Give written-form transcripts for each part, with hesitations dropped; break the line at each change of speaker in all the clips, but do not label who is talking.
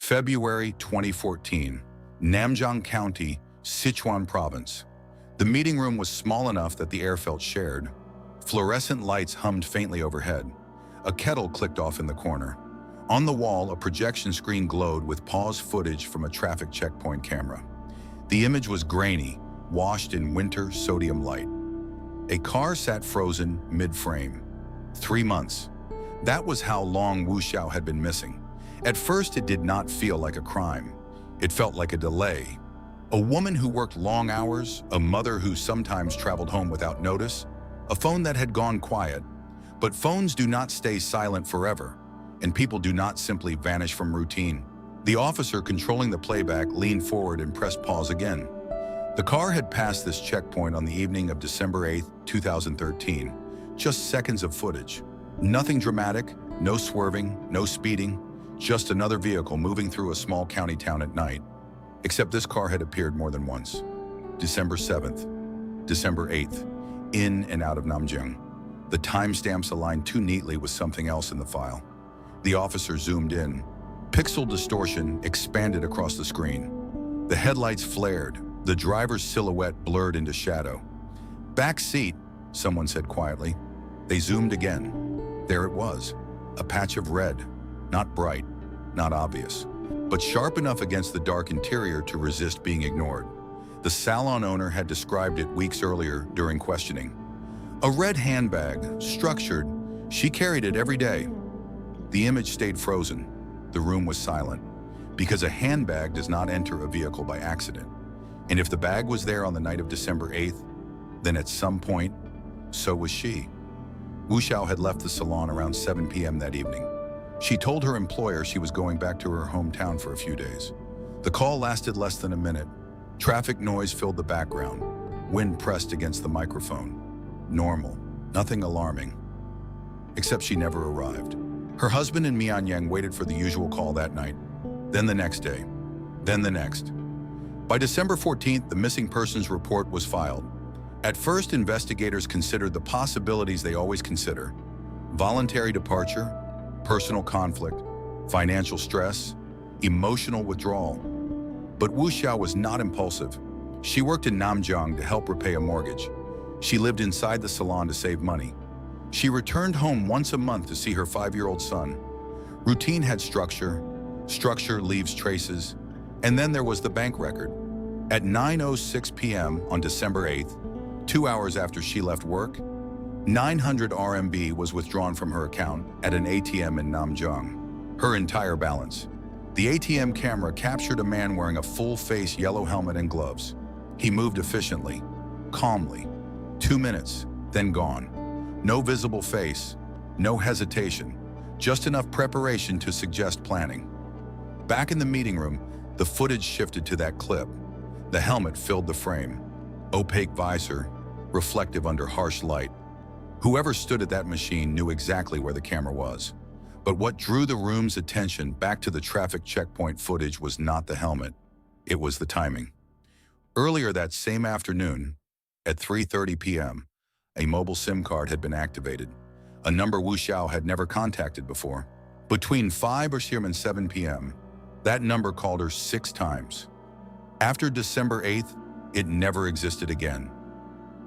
February 2014, Namjiang County, Sichuan Province. The meeting room was small enough that the air felt shared. Fluorescent lights hummed faintly overhead. A kettle clicked off in the corner. On the wall, a projection screen glowed with pause footage from a traffic checkpoint camera. The image was grainy, washed in winter sodium light. A car sat frozen mid-frame. 3 months. That was how long Wu Xiao had been missing. At first, it did not feel like a crime. It felt like a delay. A woman who worked long hours, a mother who sometimes traveled home without notice, a phone that had gone quiet. But phones do not stay silent forever, and people do not simply vanish from routine. The officer controlling the playback leaned forward and pressed pause again. The car had passed this checkpoint on the evening of December 8, 2013. Just seconds of footage. Nothing dramatic, no swerving, no speeding, just another vehicle moving through a small county town at night. Except this car had appeared more than once. December 7th, December 8th, in and out of Namjiang. The timestamps aligned too neatly with something else in the file. The officer zoomed in. Pixel distortion expanded across the screen. The headlights flared, the driver's silhouette blurred into shadow. "Back seat," someone said quietly. They zoomed again. There it was, a patch of red, not bright, not obvious, but sharp enough against the dark interior to resist being ignored. The salon owner had described it weeks earlier during questioning. A red handbag, structured, she carried it every day. The image stayed frozen. The room was silent, because a handbag does not enter a vehicle by accident. And if the bag was there on the night of December 8th, then at some point, so was she. Wu Xiao had left the salon around 7 p.m. that evening. She told her employer she was going back to her hometown for a few days. The call lasted less than a minute. Traffic noise filled the background. Wind pressed against the microphone. Normal, nothing alarming. Except she never arrived. Her husband and Mianyang waited for the usual call that night, then the next day, then the next. By December 14th, the missing persons report was filed. At first, investigators considered the possibilities they always consider: voluntary departure, personal conflict, financial stress, emotional withdrawal. But Wu Xiao was not impulsive. She worked in Namjiang to help repay a mortgage. She lived inside the salon to save money. She returned home once a month to see her 5-year-old son. Routine had structure, structure leaves traces, and then there was the bank record. At 9:06 p.m. on December 8th, 2 hours after she left work, 900 RMB was withdrawn from her account at an ATM in Namjiang. Her entire balance. The ATM camera captured a man wearing a full-face yellow helmet and gloves. He moved efficiently, calmly. 2 minutes, then gone. No visible face, no hesitation, just enough preparation to suggest planning. Back in the meeting room, the footage shifted to that clip. The helmet filled the frame. Opaque visor, reflective under harsh light. Whoever stood at that machine knew exactly where the camera was. But what drew the room's attention back to the traffic checkpoint footage was not the helmet. It was the timing. Earlier that same afternoon, at 3:30 p.m., a mobile SIM card had been activated, a number Wu Xiao had never contacted before. Between 5 and 7 p.m., that number called her 6 times. After December 8th, it never existed again.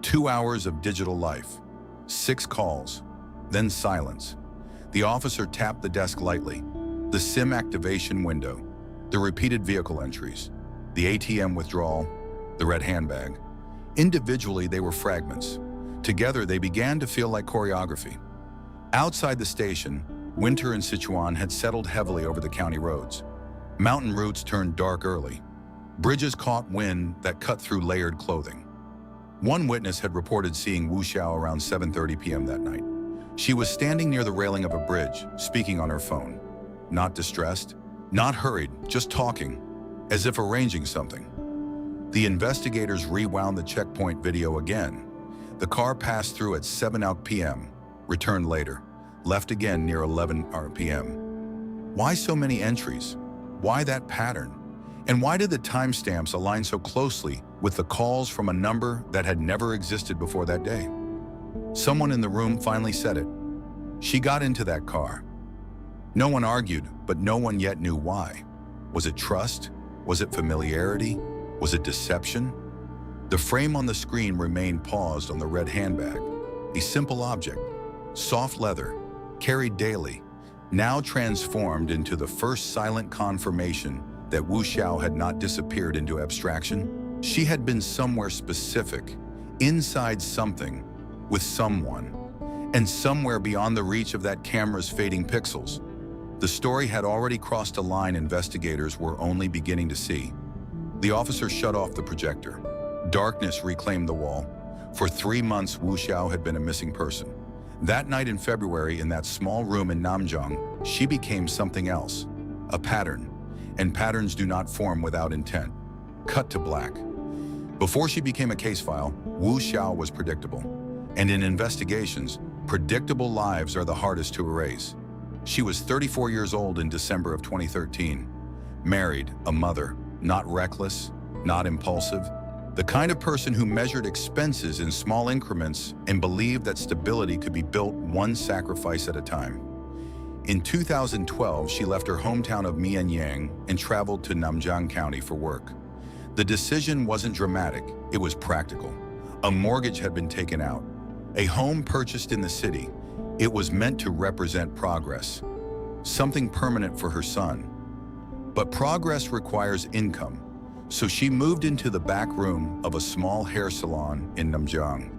2 hours of digital life, 6 calls, then silence. The officer tapped the desk lightly. The SIM activation window, the repeated vehicle entries, the ATM withdrawal, the red handbag. Individually, they were fragments. Together, they began to feel like choreography. Outside the station, winter in Sichuan had settled heavily over the county roads. Mountain routes turned dark early. Bridges caught wind that cut through layered clothing. One witness had reported seeing Wu Xiao around 7:30 p.m. that night. She was standing near the railing of a bridge, speaking on her phone. Not distressed, not hurried, just talking, as if arranging something. The investigators rewound the checkpoint video again. The car passed through at 7 p.m., returned later, left again near 11 p.m. Why so many entries? Why that pattern? And why did the timestamps align so closely with the calls from a number that had never existed before that day? Someone in the room finally said it. She got into that car. No one argued, but no one yet knew why. Was it trust? Was it familiarity? Was it deception? The frame on the screen remained paused on the red handbag. A simple object, soft leather, carried daily, now transformed into the first silent confirmation that Wu Xiao had not disappeared into abstraction. She had been somewhere specific, inside something, with someone, and somewhere beyond the reach of that camera's fading pixels. The story had already crossed a line investigators were only beginning to see. The officer shut off the projector. Darkness reclaimed the wall. For 3 months, Wu Xiao had been a missing person. That night in February, in that small room in Namjiang, she became something else, a pattern. And patterns do not form without intent. Cut to black. Before she became a case file, Wu Xiao was predictable. And in investigations, predictable lives are the hardest to erase. She was 34 years old in December of 2013. Married, a mother, not reckless, not impulsive. The kind of person who measured expenses in small increments and believed that stability could be built one sacrifice at a time. In 2012, she left her hometown of Mianyang and traveled to Namjiang County for work. The decision wasn't dramatic, it was practical. A mortgage had been taken out. A home purchased in the city. It was meant to represent progress, something permanent for her son. But progress requires income. So she moved into the back room of a small hair salon in Namjiang.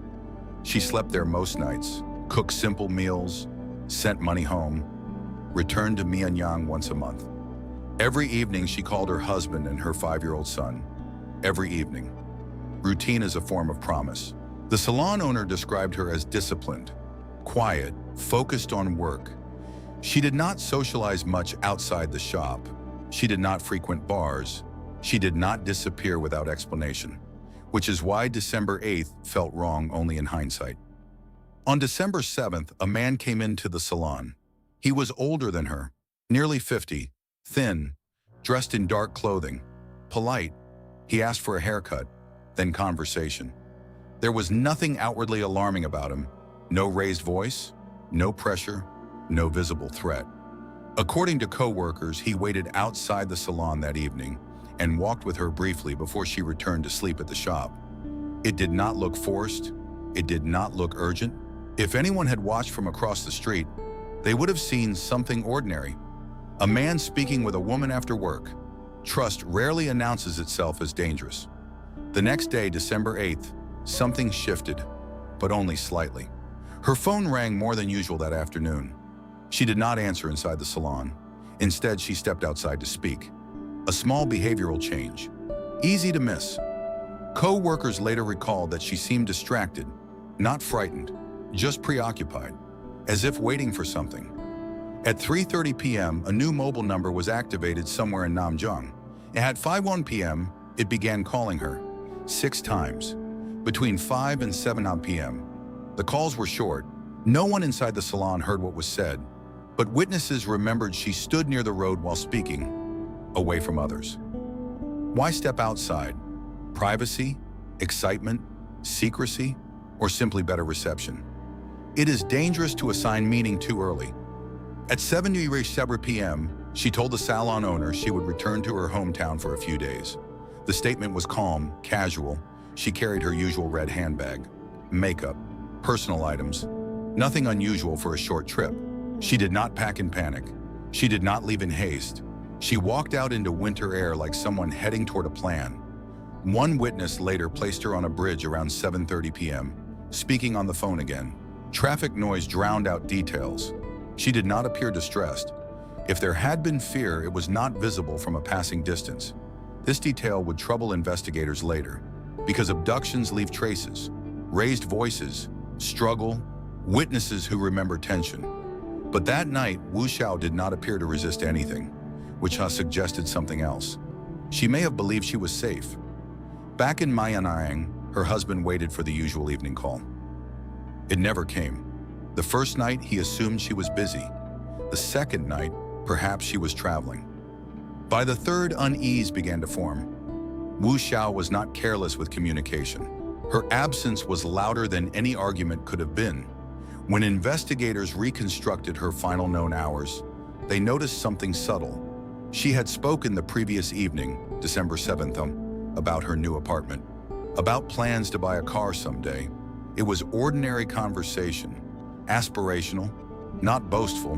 She slept there most nights, cooked simple meals, sent money home, returned to Mianyang once a month. Every evening she called her husband and her 5-year-old son. Every evening. Routine is a form of promise. The salon owner described her as disciplined, quiet, focused on work. She did not socialize much outside the shop. She did not frequent bars. She did not disappear without explanation, which is why December 8th felt wrong only in hindsight. On December 7th, a man came into the salon. He was older than her, nearly 50, thin, dressed in dark clothing, polite. He asked for a haircut, then conversation. There was nothing outwardly alarming about him. No raised voice, no pressure, no visible threat. According to co-workers, he waited outside the salon that evening and walked with her briefly before she returned to sleep at the shop. It did not look forced. It did not look urgent. If anyone had watched from across the street, they would have seen something ordinary. A man speaking with a woman after work. Trust rarely announces itself as dangerous. The next day, December 8th, something shifted, but only slightly. Her phone rang more than usual that afternoon. She did not answer inside the salon. Instead, she stepped outside to speak. A small behavioral change. Easy to miss. Co-workers later recalled that she seemed distracted, not frightened, just preoccupied, as if waiting for something. At 3:30 p.m., a new mobile number was activated somewhere in Namjiang. At 5:01 p.m., it began calling her 6 times. Between 5 and 7 p.m., the calls were short. No one inside the salon heard what was said, but witnesses remembered she stood near the road while speaking, away from others. Why step outside? Privacy, excitement, secrecy, or simply better reception? It is dangerous to assign meaning too early. At 7:00 p.m., she told the salon owner she would return to her hometown for a few days. The statement was calm, casual. She carried her usual red handbag, makeup, personal items, nothing unusual for a short trip. She did not pack in panic. She did not leave in haste. She walked out into winter air like someone heading toward a plan. One witness later placed her on a bridge around 7:30 p.m., speaking on the phone again. Traffic noise drowned out details. She did not appear distressed. If there had been fear, it was not visible from a passing distance. This detail would trouble investigators later, because abductions leave traces, raised voices, struggle, witnesses who remember tension. But that night, Wu Xiao did not appear to resist anything, which has suggested something else. She may have believed she was safe. Back in Mianyang, her husband waited for the usual evening call. It never came. The first night, he assumed she was busy. The second night, perhaps she was traveling. By the third, unease began to form. Wu Xiao was not careless with communication. Her absence was louder than any argument could have been. When investigators reconstructed her final known hours, they noticed something subtle. She had spoken the previous evening, December 7th, about her new apartment, about plans to buy a car someday. It was ordinary conversation, aspirational, not boastful,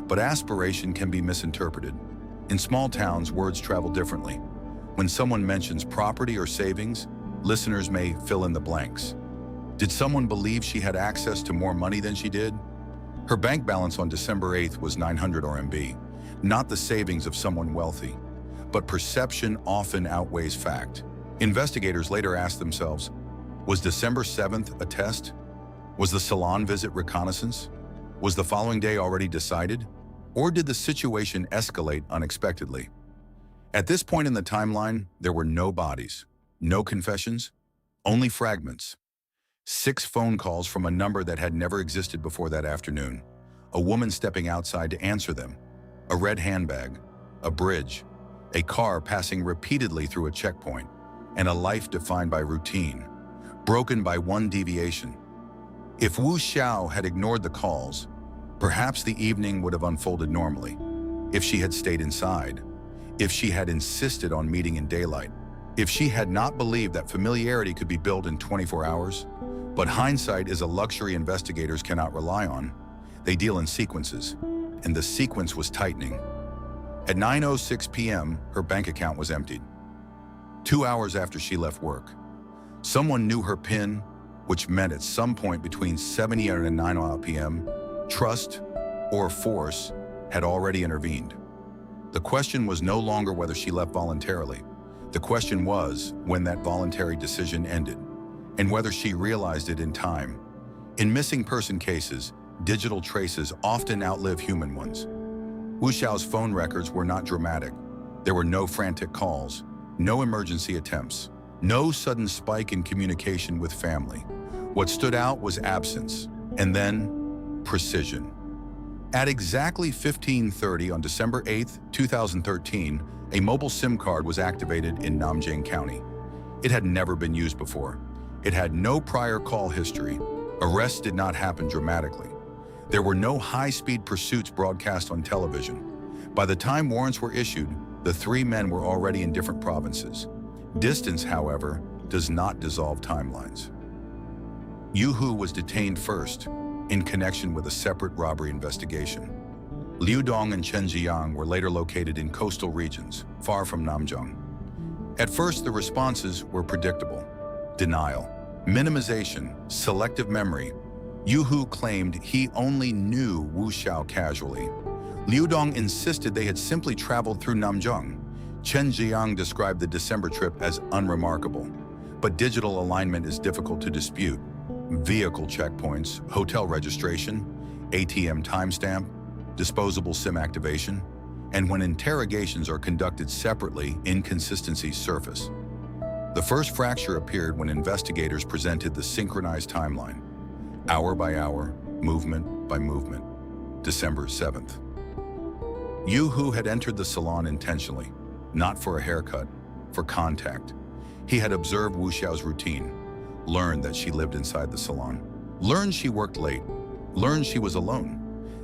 but aspiration can be misinterpreted. In small towns, words travel differently. When someone mentions property or savings, listeners may fill in the blanks. Did someone believe she had access to more money than she did? Her bank balance on December 8th was 900 RMB, not the savings of someone wealthy. But perception often outweighs fact. Investigators later asked themselves, was December 7th a test? Was the salon visit reconnaissance? Was the following day already decided? Or did the situation escalate unexpectedly? At this point in the timeline, there were no bodies, no confessions, only fragments. 6 phone calls from a number that had never existed before that afternoon. A woman stepping outside to answer them. A red handbag, a bridge, a car passing repeatedly through a checkpoint, and a life defined by routine, broken by one deviation. If Wu Xiao had ignored the calls, perhaps the evening would have unfolded normally. If she had stayed inside, if she had insisted on meeting in daylight, if she had not believed that familiarity could be built in 24 hours. But hindsight is a luxury investigators cannot rely on. They deal in sequences, and the sequence was tightening. At 9:06 p.m., her bank account was emptied. 2 hours after she left work, someone knew her PIN, which meant at some point between 7 a.m. and 9 p.m., trust or force had already intervened. The question was no longer whether she left voluntarily. The question was when that voluntary decision ended, and whether she realized it in time. In missing person cases, digital traces often outlive human ones. Wu Xiao's phone records were not dramatic. There were no frantic calls, no emergency attempts, no sudden spike in communication with family. What stood out was absence, and then precision. At exactly 15:30 on December 8, 2013, a mobile SIM card was activated in Namjiang County. It had never been used before. It had no prior call history. Arrests did not happen dramatically. There were no high-speed pursuits broadcast on television. By the time warrants were issued, the 3 men were already in different provinces. Distance, however, does not dissolve timelines. Yu Hu was detained first, in connection with a separate robbery investigation. Liu Dong and Chen Jiang were later located in coastal regions, far from Namjiang. At first, the responses were predictable. Denial, minimization, selective memory. Yu Hu claimed he only knew Wu Xiao casually. Liu Dong insisted they had simply traveled through Namjiang. Chen Jiang described the December trip as unremarkable. But digital alignment is difficult to dispute. Vehicle checkpoints, hotel registration, ATM timestamp, disposable SIM activation, and when interrogations are conducted separately, inconsistencies surface. The first fracture appeared when investigators presented the synchronized timeline, hour by hour, movement by movement. December 7th. Yu Hu had entered the salon intentionally, not for a haircut, for contact. He had observed Wu Xiao's routine, learned that she lived inside the salon, learned she worked late, learned she was alone.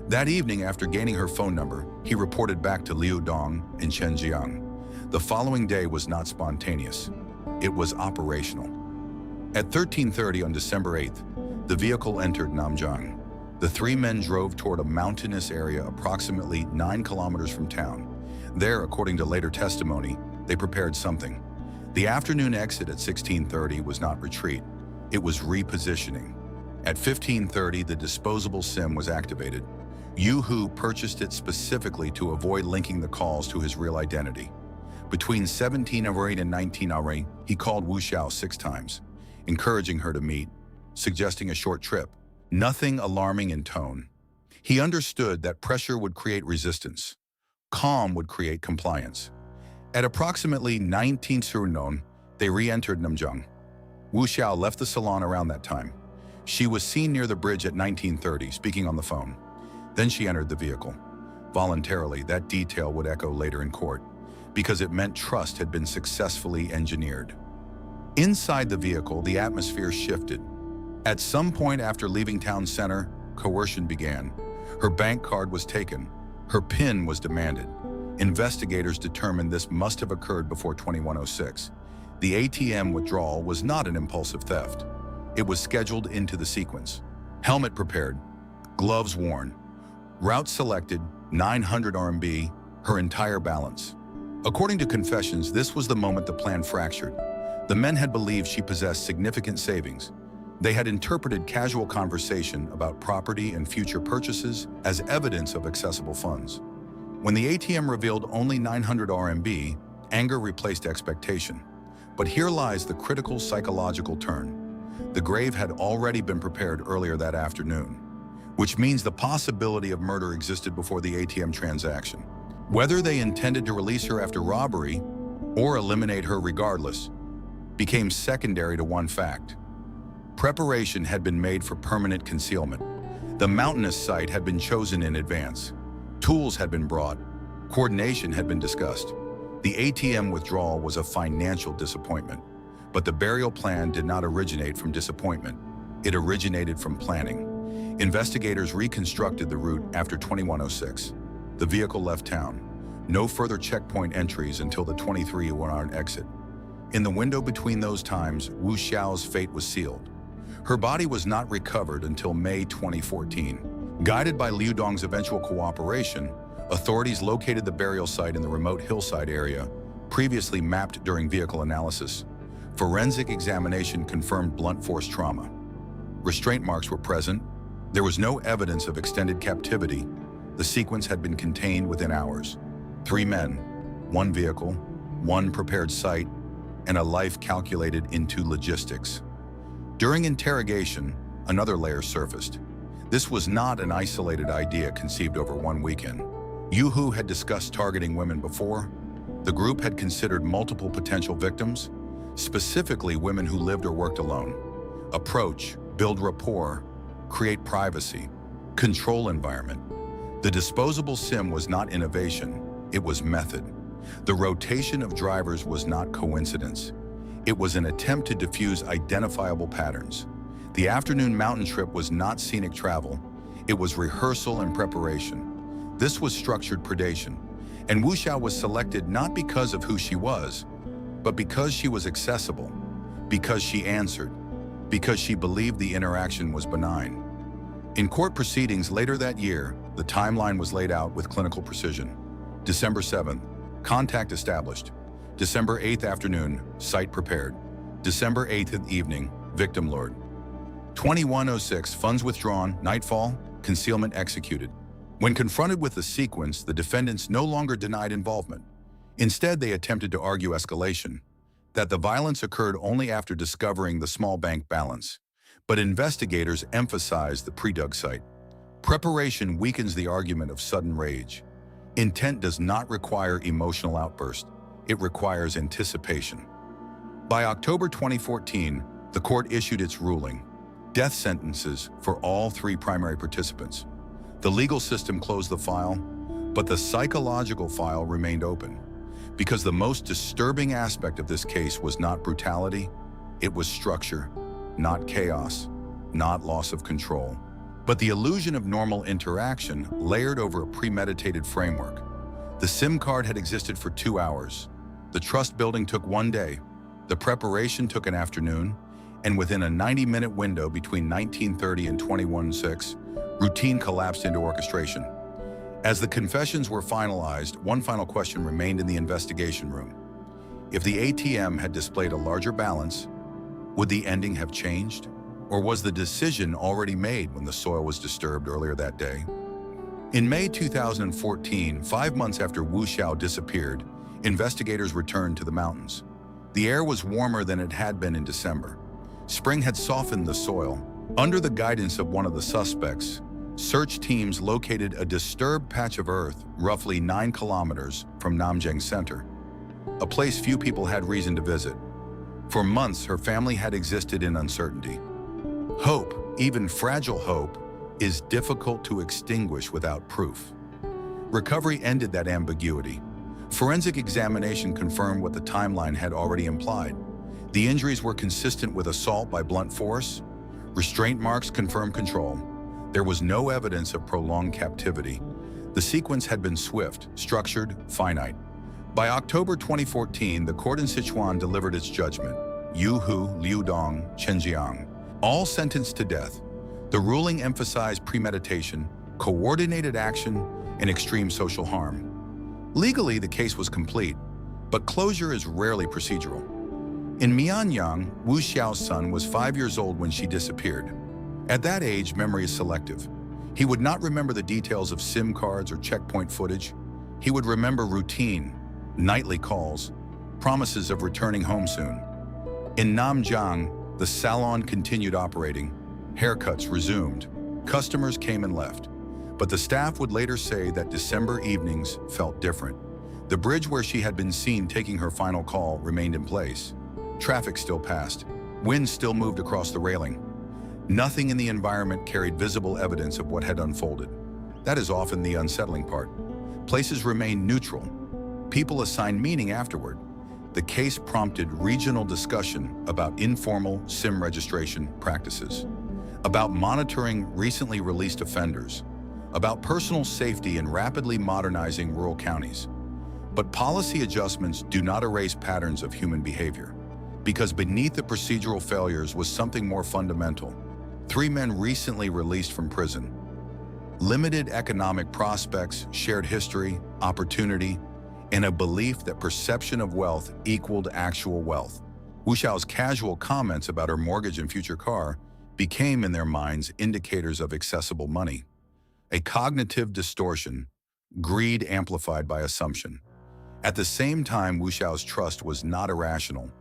That evening, after gaining her phone number, he reported back to Liu Dong and Chen Jiang. The following day was not spontaneous. It was operational. At 13:30 on December 8th, the vehicle entered Namjiang. The 3 men drove toward a mountainous area approximately 9 kilometers from town. There, according to later testimony, they prepared something. The afternoon exit at 16:30 was not retreat. It was repositioning. At 15:30, the disposable SIM was activated. Yu Hu purchased it specifically to avoid linking the calls to his real identity. Between 17:08 and 19:08, he called Wu Xiao 6 times, encouraging her to meet, suggesting a short trip. Nothing alarming in tone. He understood that pressure would create resistance. Calm would create compliance. At approximately 19:00, they re-entered Namjiang. Wu Xiao left the salon around that time. She was seen near the bridge at 19:30, speaking on the phone. Then she entered the vehicle. Voluntarily, that detail would echo later in court, because it meant trust had been successfully engineered. Inside the vehicle, the atmosphere shifted. At some point after leaving town center, coercion began. Her bank card was taken. Her PIN was demanded. Investigators determined this must have occurred before 2106. The ATM withdrawal was not an impulsive theft. It was scheduled into the sequence. Helmet prepared, gloves worn, route selected, 900 RMB, her entire balance. According to confessions, this was the moment the plan fractured. The men had believed she possessed significant savings. They had interpreted casual conversation about property and future purchases as evidence of accessible funds. When the ATM revealed only 900 RMB, anger replaced expectation. But here lies the critical psychological turn. The grave had already been prepared earlier that afternoon, which means the possibility of murder existed before the ATM transaction. Whether they intended to release her after robbery or eliminate her regardless became secondary to one fact. Preparation had been made for permanent concealment. The mountainous site had been chosen in advance. Tools had been brought. Coordination had been discussed. The ATM withdrawal was a financial disappointment, but the burial plan did not originate from disappointment. It originated from planning. Investigators reconstructed the route after 2106. The vehicle left town. No further checkpoint entries until the 2301 exit. In the window between those times, Wu Xiao's fate was sealed. Her body was not recovered until May 2014. Guided by Liu Dong's eventual cooperation, authorities located the burial site in the remote hillside area, previously mapped during vehicle analysis. Forensic examination confirmed blunt force trauma. Restraint marks were present. There was no evidence of extended captivity. The sequence had been contained within hours. 3 men, 1 vehicle, 1 prepared site, and a life calculated into logistics. During interrogation, another layer surfaced. This was not an isolated idea conceived over one weekend. Yu Hu had discussed targeting women before. The group had considered multiple potential victims, specifically women who lived or worked alone. Approach, build rapport, create privacy, control environment. The disposable SIM was not innovation, it was method. The rotation of drivers was not coincidence. It was an attempt to diffuse identifiable patterns. The afternoon mountain trip was not scenic travel, it was rehearsal and preparation. This was structured predation, and Wu Xiao was selected not because of who she was, but because she was accessible, because she answered, because she believed the interaction was benign. In court proceedings later that year, the timeline was laid out with clinical precision. December 7th, contact established. December 8th afternoon, site prepared. December 8th evening, victim lured. 2106, funds withdrawn, nightfall, concealment executed. When confronted with the sequence, the defendants no longer denied involvement. Instead, they attempted to argue escalation, that the violence occurred only after discovering the small bank balance. But investigators emphasized the pre-dug site. Preparation weakens the argument of sudden rage. Intent does not require emotional outburst. It requires anticipation. By October 2014, the court issued its ruling. Death sentences for all 3 primary participants. The legal system closed the file, but the psychological file remained open. Because the most disturbing aspect of this case was not brutality, it was structure, not chaos, not loss of control, but the illusion of normal interaction layered over a premeditated framework. The SIM card had existed for 2 hours. The trust building took 1 day. The preparation took an afternoon, and within a 90-minute window between 1930 and 2106, routine collapsed into orchestration. As the confessions were finalized, one final question remained in the investigation room. If the ATM had displayed a larger balance, would the ending have changed? Or was the decision already made when the soil was disturbed earlier that day? In May 2014, 5 months after Wu Xiao disappeared, investigators returned to the mountains. The air was warmer than it had been in December. Spring had softened the soil. Under the guidance of one of the suspects, search teams located a disturbed patch of earth roughly 9 kilometers from Namjiang Center, a place few people had reason to visit. For months, her family had existed in uncertainty. Hope, even fragile hope, is difficult to extinguish without proof. Recovery ended that ambiguity. Forensic examination confirmed what the timeline had already implied. The injuries were consistent with assault by blunt force. Restraint marks confirmed control. There was no evidence of prolonged captivity. The The sequence had been swift, structured, finite. By October 2014, the court in Sichuan delivered its judgment. Yu Hu, Liu Dong, Namjiang, all sentenced to death. The ruling emphasized premeditation, coordinated action, and extreme social harm. Legally, the case was complete, but closure is rarely procedural. In Mianyang, Wu Xiao's son was 5 years old when she disappeared. At that age, memory is selective. He would not remember the details of SIM cards or checkpoint footage. He would remember routine, nightly calls, promises of returning home soon. In Namjiang, the salon continued operating. Haircuts resumed. Customers came and left. But the staff would later say that December evenings felt different. The bridge where she had been seen taking her final call remained in place. Traffic still passed. Wind still moved across the railing. Nothing in the environment carried visible evidence of what had unfolded. That is often the unsettling part. Places remained neutral. People assigned meaning afterward. The case prompted regional discussion about informal SIM registration practices, about monitoring recently released offenders, about personal safety in rapidly modernizing rural counties. But policy adjustments do not erase patterns of human behavior, because beneath the procedural failures was something more fundamental. 3 men recently released from prison. Limited economic prospects, shared history, opportunity, and a belief that perception of wealth equaled actual wealth. Wu Xiao's casual comments about her mortgage and future car became in their minds indicators of accessible money. A cognitive distortion, greed amplified by assumption. At the same time, Wu Xiao's trust was not irrational.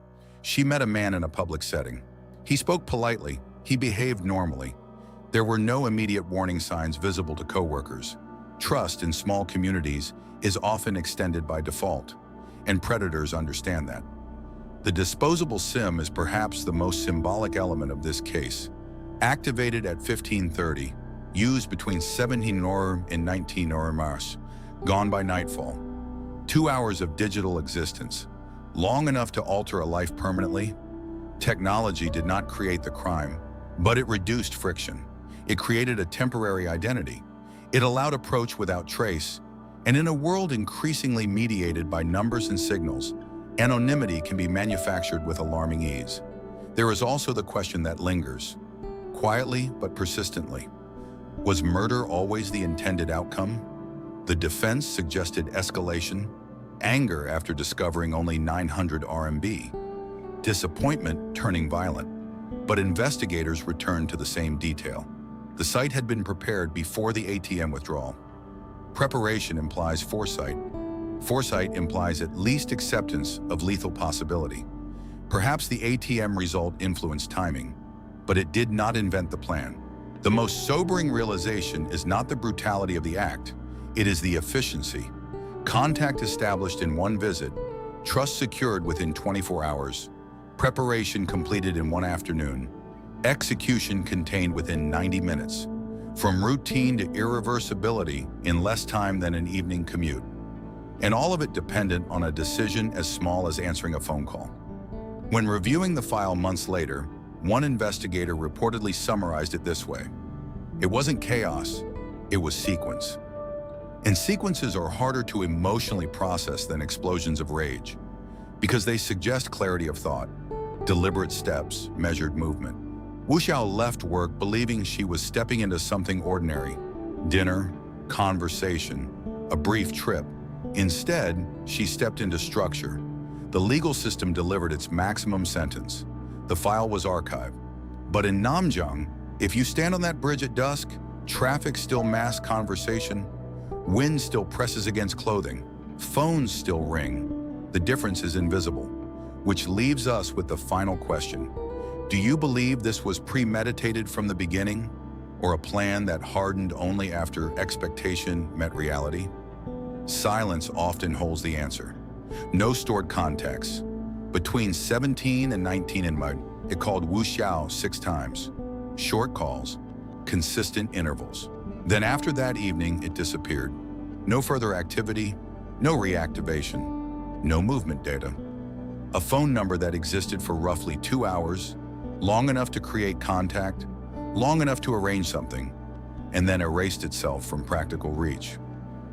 She met a man in a public setting. He spoke politely. He behaved normally. There were no immediate warning signs visible to coworkers. Trust in small communities is often extended by default, and predators understand that. The disposable SIM is perhaps the most symbolic element of this case. Activated at 15:30, used between 17 and 19 Mars, gone by nightfall. 2 hours of digital existence, long enough to alter a life permanently. Technology did not create the crime, but it reduced friction. It created a temporary identity. It allowed approach without trace, and in a world increasingly mediated by numbers and signals, anonymity can be manufactured with alarming ease. There is also the question that lingers, quietly but persistently. Was murder always the intended outcome? The defense suggested escalation, anger after discovering only 900 RMB, disappointment turning violent. But investigators returned to the same detail. The site had been prepared before the ATM withdrawal. Preparation implies foresight. Foresight implies at least acceptance of lethal possibility. Perhaps the ATM result influenced timing, but it did not invent the plan. The most sobering realization is not the brutality of the act, it is the efficiency. Contact established in one visit, trust secured within 24 hours, preparation completed in one afternoon, execution contained within 90 minutes. From routine to irreversibility in less time than an evening commute. And all of it dependent on a decision as small as answering a phone call. When reviewing the file months later, one investigator reportedly summarized it this way: it wasn't chaos, it was sequence. And sequences are harder to emotionally process than explosions of rage, because they suggest clarity of thought, deliberate steps, measured movement. Wu Xiao left work believing she was stepping into something ordinary. Dinner, conversation, a brief trip. Instead, she stepped into structure. The legal system delivered its maximum sentence. The file was archived. But in Namjiang, if you stand on that bridge at dusk, traffic still masks conversation, wind still presses against clothing, phones still ring. The difference is invisible, which leaves us with the final question. Do you believe this was premeditated from the beginning, or a plan that hardened only after expectation met reality? Silence often holds the answer. No stored context. Between 17 and 19 in mud, it called Wu Xiao 6 times. Short calls, consistent intervals. Then after that evening, it disappeared. No further activity, no reactivation, no movement data. A phone number that existed for roughly 2 hours, long enough to create contact, long enough to arrange something, and then erased itself from practical reach.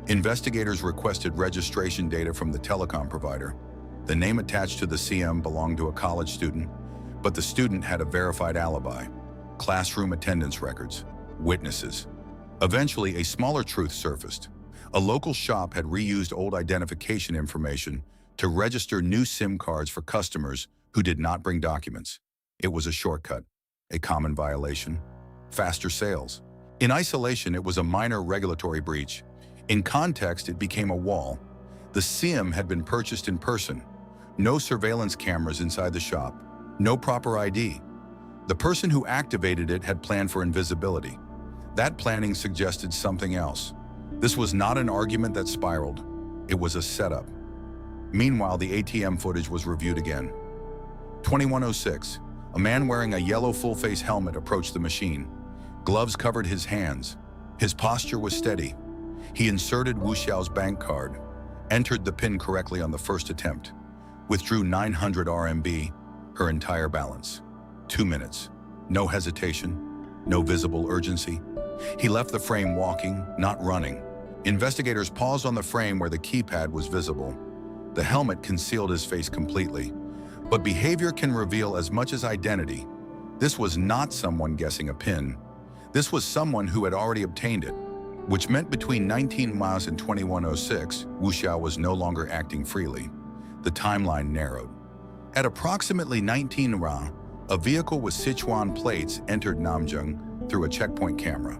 Investigators requested registration data from the telecom provider. The name attached to the CM belonged to a college student, but the student had a verified alibi, classroom attendance records, witnesses. Eventually, a smaller truth surfaced. A local shop had reused old identification information to register new SIM cards for customers who did not bring documents. It was a shortcut, a common violation, faster sales. In isolation, it was a minor regulatory breach. In context, it became a wall. The SIM had been purchased in person. No surveillance cameras inside the shop. No proper ID. The person who activated it had planned for invisibility. That planning suggested something else. This was not an argument that spiraled. It was a setup. Meanwhile, the ATM footage was reviewed again. 2106. A man wearing a yellow full-face helmet approached the machine. Gloves covered his hands. His posture was steady. He inserted Wu Xiao's bank card, entered the PIN correctly on the first attempt, withdrew 900 RMB, her entire balance. 2 minutes. No hesitation, no visible urgency. He left the frame walking, not running. Investigators paused on the frame where the keypad was visible. The helmet concealed his face completely. But behavior can reveal as much as identity. This was not someone guessing a PIN. This was someone who had already obtained it, which meant between 19 miles and 2106, Wu Xiao was no longer acting freely. The timeline narrowed. At approximately 19 Ra, a vehicle with Sichuan plates entered Namjiang through a checkpoint camera.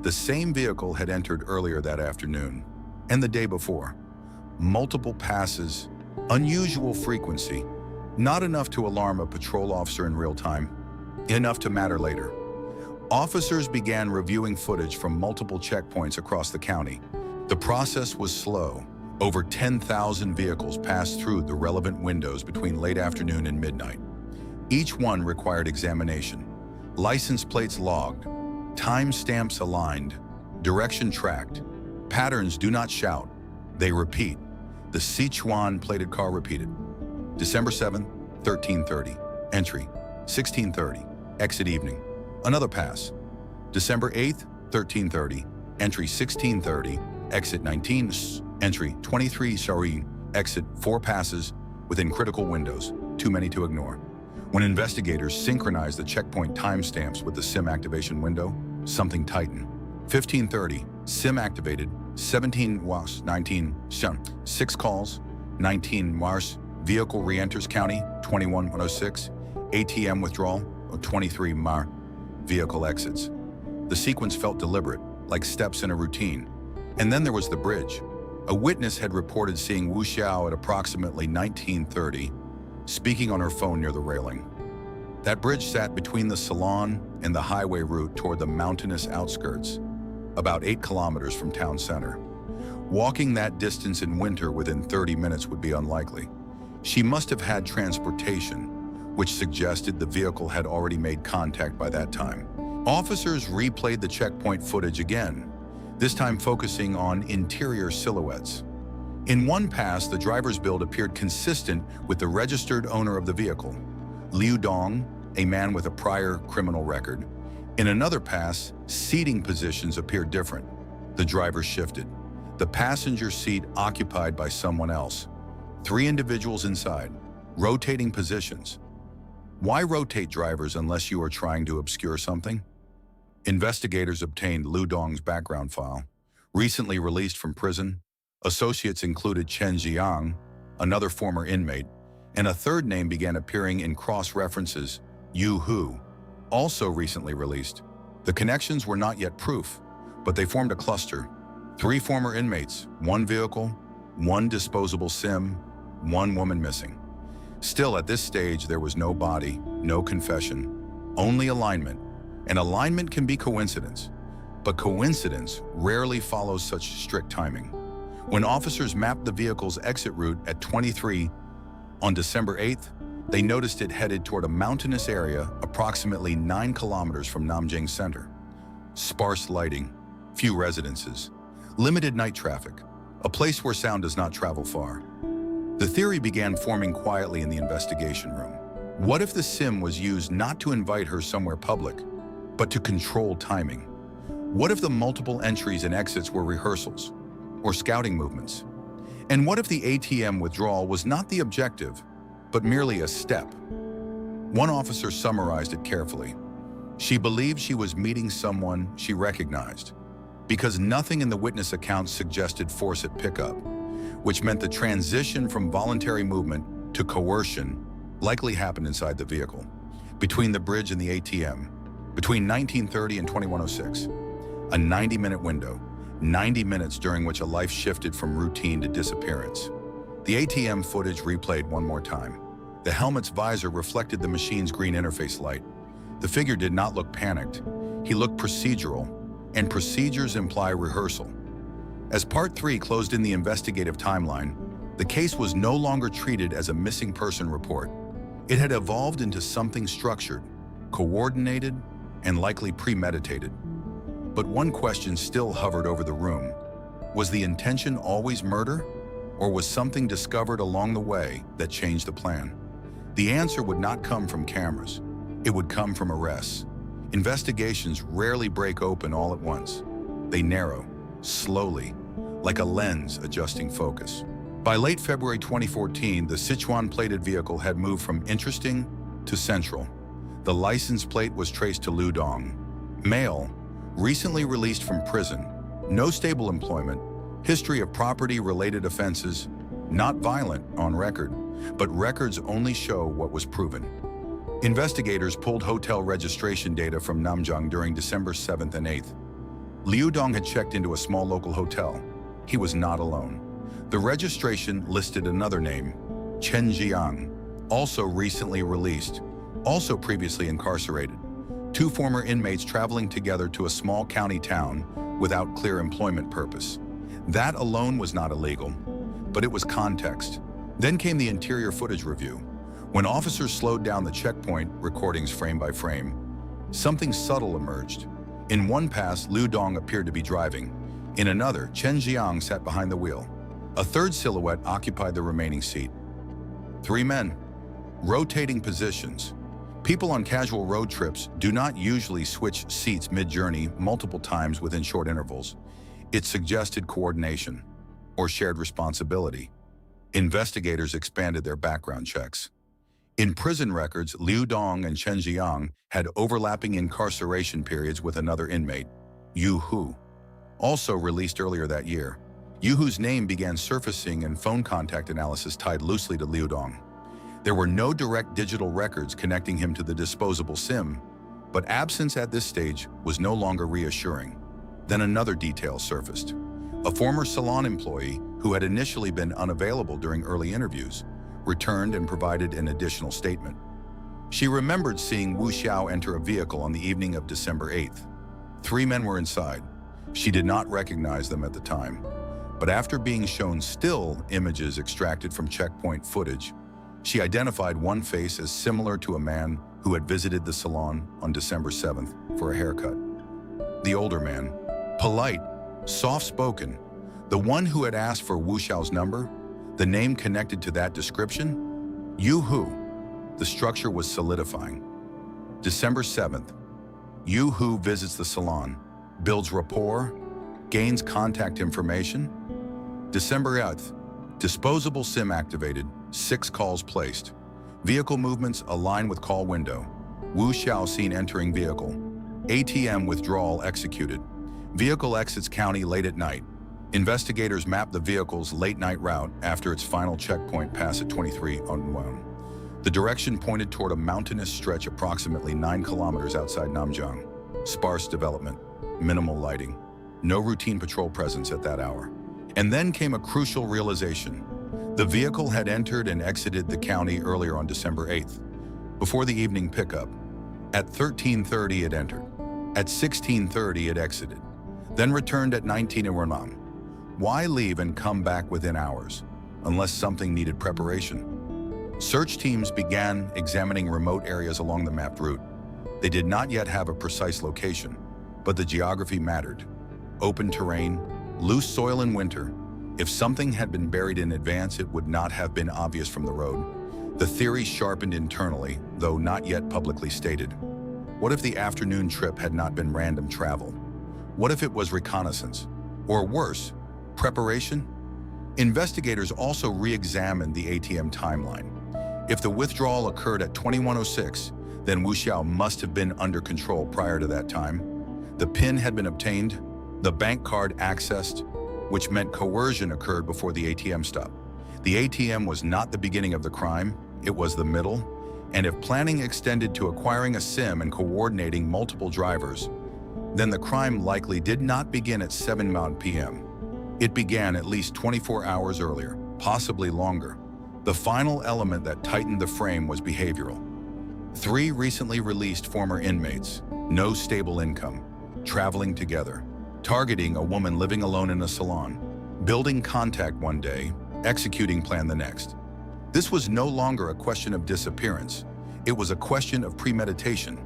The same vehicle had entered earlier that afternoon, and the day before. Multiple passes, unusual frequency, not enough to alarm a patrol officer in real time, enough to matter later. Officers began reviewing footage from multiple checkpoints across the county. The process was slow. Over 10,000 vehicles passed through the relevant windows between late afternoon and midnight. Each one required examination. License plates logged, timestamps aligned, direction tracked. Patterns do not shout, they repeat. The Sichuan plated car repeated. December 7th, 1330. Entry, 1630. Exit evening. Another pass. December 8th, 1330. Entry, 1630. Exit 19. Entry, 23 Shari. Exit, 4 passes within critical windows. Too many to ignore. When investigators synchronized the checkpoint timestamps with the SIM activation window, something tightened. 1530. SIM activated. 17 was 19 Shun. 6 calls. 19 Mars. Vehicle re-enters county. 2106. ATM withdrawal. 23 Mar. Vehicle exits. The sequence felt deliberate, like steps in a routine. And then there was the bridge. A witness had reported seeing Wu Xiao at approximately 1930, speaking on her phone near the railing. That bridge sat between the salon and the highway route toward the mountainous outskirts, about 8 kilometers from town center. Walking that distance in winter within 30 minutes would be unlikely. She must have had transportation, which suggested the vehicle had already made contact by that time. Officers replayed the checkpoint footage again, this time focusing on interior silhouettes. In one pass, the driver's build appeared consistent with the registered owner of the vehicle, Liu Dong, a man with a prior criminal record. In another pass, seating positions appeared different. The driver shifted. The passenger seat occupied by someone else. 3 individuals inside, rotating positions. Why rotate drivers unless you are trying to obscure something? Investigators obtained Liu Dong's background file. Recently released from prison, associates included Chen Jiang, another former inmate, and a third name began appearing in cross-references, Yu Hu, also recently released. The connections were not yet proof, but they formed a cluster. 3 former inmates, 1 vehicle, 1 disposable SIM, 1 woman missing. Still, at this stage, there was no body, no confession, only alignment. And alignment can be coincidence, but coincidence rarely follows such strict timing. When officers mapped the vehicle's exit route at 23 on December 8th, they noticed it headed toward a mountainous area approximately 9 kilometers from Namjiang Center. Sparse lighting, few residences, limited night traffic, a place where sound does not travel far. The theory began forming quietly in the investigation room. What if the SIM was used not to invite her somewhere public, but to control timing? What if the multiple entries and exits were rehearsals? or scouting movements? And what if the ATM withdrawal was not the objective, but merely a step? One officer summarized it carefully. She believed she was meeting someone she recognized, because nothing in the witness accounts suggested force at pickup, which meant the transition from voluntary movement to coercion likely happened inside the vehicle, between the bridge and the ATM, between 1930 and 2106. A 90-minute window, 90 minutes during which a life shifted from routine to disappearance. The ATM footage replayed one more time. The helmet's visor reflected the machine's green interface light. The figure did not look panicked. He looked procedural, and procedures imply rehearsal. As Part 3 closed in the investigative timeline, the case was no longer treated as a missing person report. It had evolved into something structured, coordinated, and likely premeditated. But one question still hovered over the room. Was the intention always murder, or was something discovered along the way that changed the plan? The answer would not come from cameras. It would come from arrests. Investigations rarely break open all at once. They narrow, slowly, like a lens adjusting focus. By late February 2014, the Sichuan-plated vehicle had moved from interesting to central. The license plate was traced to Liu Dong. Male, recently released from prison, no stable employment, history of property-related offenses, not violent on record, but records only show what was proven. Investigators pulled hotel registration data from Namjiang during December 7th and 8th. Liu Dong had checked into a small local hotel. He was not alone. The registration listed another name, Chen Jiang, also recently released, also previously incarcerated. Two former inmates traveling together to a small county town without clear employment purpose. That alone was not illegal, but it was context. Then came the interior footage review. When officers slowed down the checkpoint recordings frame by frame, something subtle emerged. In one pass, Liu Dong appeared to be driving. In another, Chen Jiang sat behind the wheel. A third silhouette occupied the remaining seat. Three men, rotating positions. People on casual road trips do not usually switch seats mid-journey multiple times within short intervals. It suggested coordination or shared responsibility. Investigators expanded their background checks. In prison records, Liu Dong and Chen Jiang had overlapping incarceration periods with another inmate, Yu Hu, also released earlier that year. Yu Hu's name began surfacing in phone contact analysis tied loosely to Liu Dong. There were no direct digital records connecting him to the disposable SIM, but absence at this stage was no longer reassuring. Then another detail surfaced. A former salon employee who had initially been unavailable during early interviews returned and provided an additional statement. She remembered seeing Wu Xiao enter a vehicle on the evening of December 8th. Three men were inside. She did not recognize them at the time, but after being shown still images extracted from checkpoint footage, she identified one face as similar to a man who had visited the salon on December 7th for a haircut. The older man, polite, soft-spoken, the one who had asked for Wu Xiao's number, the name connected to that description? Yu Hu. The structure was solidifying. December 7th, Yu Hu visits the salon, builds rapport, gains contact information. December 8th, disposable SIM activated, 6 calls placed. Vehicle movements align with call window. Wu Xiao seen entering vehicle. ATM withdrawal executed. Vehicle exits county late at night. Investigators mapped the vehicle's late-night route after its final checkpoint pass at 23 on Wan. The direction pointed toward a mountainous stretch approximately 9 kilometers outside Namjiang. Sparse development, minimal lighting, no routine patrol presence at that hour. And then came a crucial realization. The vehicle had entered and exited the county earlier on December 8th, before the evening pickup. At 13:30 it entered. At 16:30 it exited, then returned at 19 Iranam. Why leave and come back within hours, unless something needed preparation? Search teams began examining remote areas along the mapped route. They did not yet have a precise location, but the geography mattered. Open terrain, loose soil in winter. If something had been buried in advance, it would not have been obvious from the road. The theory sharpened internally, though not yet publicly stated. What if the afternoon trip had not been random travel? What if it was reconnaissance? Or worse, Preparation? Investigators also re-examined the ATM timeline. If the withdrawal occurred at 21:06, then Wu Xiao must have been under control prior to that time. The PIN had been obtained, the bank card accessed, which meant coercion occurred before the ATM stop. The ATM was not the beginning of the crime, it was the middle, and if planning extended to acquiring a SIM and coordinating multiple drivers, then the crime likely did not begin at 7 p.m. It began at least 24 hours earlier, possibly longer. The final element that tightened the frame was behavioral. 3 recently released former inmates, no stable income, traveling together, targeting a woman living alone in a salon, building contact one day, executing plan the next. This was no longer a question of disappearance. It was a question of premeditation.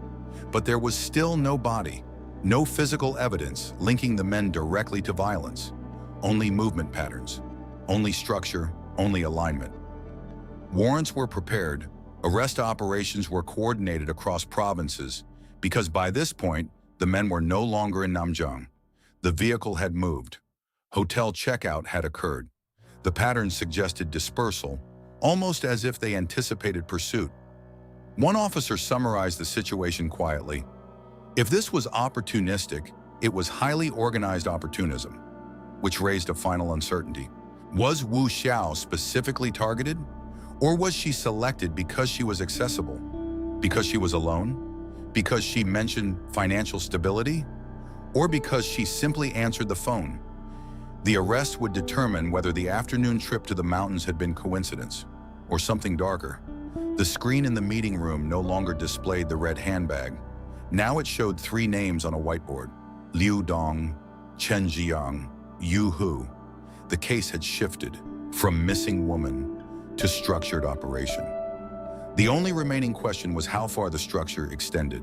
But there was still no body, no physical evidence linking the men directly to violence. Only movement patterns, only structure, only alignment. Warrants were prepared, arrest operations were coordinated across provinces, because by this point, the men were no longer in Namjiang. The vehicle had moved. Hotel checkout had occurred. The patterns suggested dispersal, almost as if they anticipated pursuit. One officer summarized the situation quietly. If this was opportunistic, it was highly organized opportunism, which raised a final uncertainty. Was Wu Xiao specifically targeted? Or was she selected because she was accessible? Because she was alone? Because she mentioned financial stability? Or because she simply answered the phone? The arrest would determine whether the afternoon trip to the mountains had been coincidence, or something darker. The screen in the meeting room no longer displayed the red handbag. Now it showed 3 names on a whiteboard: Liu Dong, Chen Jiang, Yu Hu. The case had shifted from missing woman to structured operation. The only remaining question was how far the structure extended.